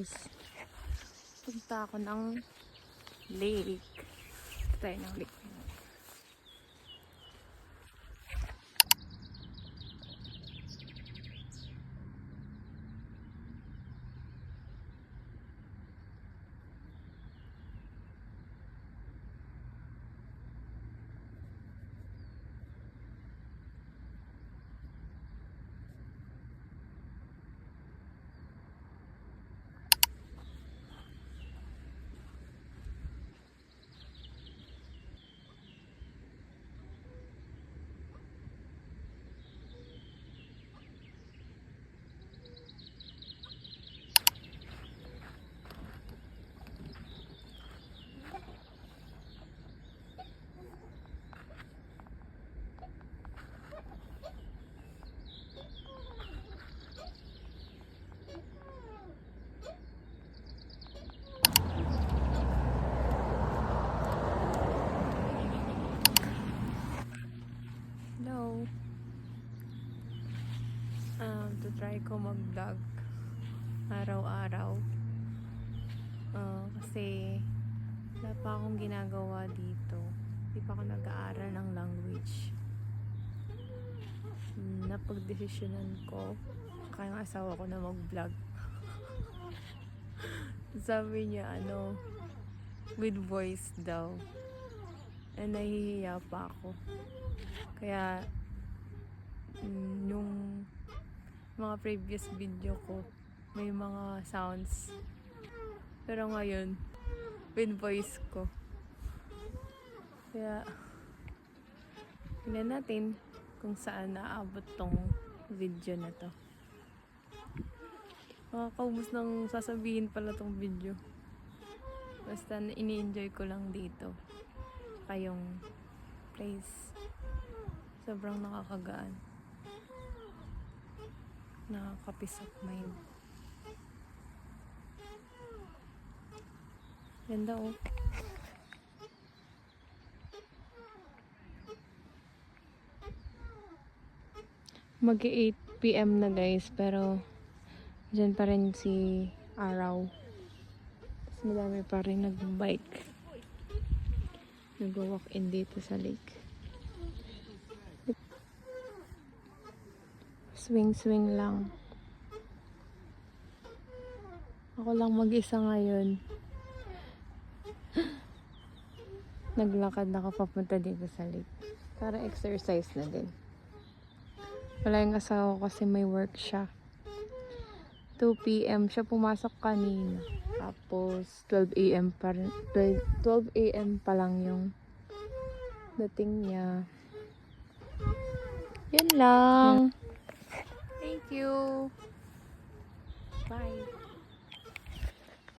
guys. Punta ako ng lake. Tayo ng lake. To try ko mag-vlog araw-araw kasi wala pa akong ginagawa dito, hindi pa ako nag-aaral ng language. Napagdesisyonan ko kaya ang asawa ko na mag-vlog. Sabi niya with voice daw, nahihiya pa ako, kaya yung mga previous video ko may mga sounds, pero ngayon with voice ko. Kaya tingnan natin kung saan naabot tong video na to. Makakaubos ng sasabihin pala tong video, basta ini-enjoy ko lang dito kayong place. Sobrang nakakagaan, nakaka-peace of mind. Ganda oh. Mag-8 PM na guys, pero dyan pa rin si Araw. Tapos madami pa rin nag-bike, nag-walk in dito sa lake. Swing lang. Ako lang mag-isa ngayon. Naglakad na ako papunta dito sa lake. Para exercise na din. Wala yung asawa ko kasi may work siya. 2 PM siya pumasok kanina. Tapos 12 AM pa lang yung dating niya. Yun lang. Thank you. Bye.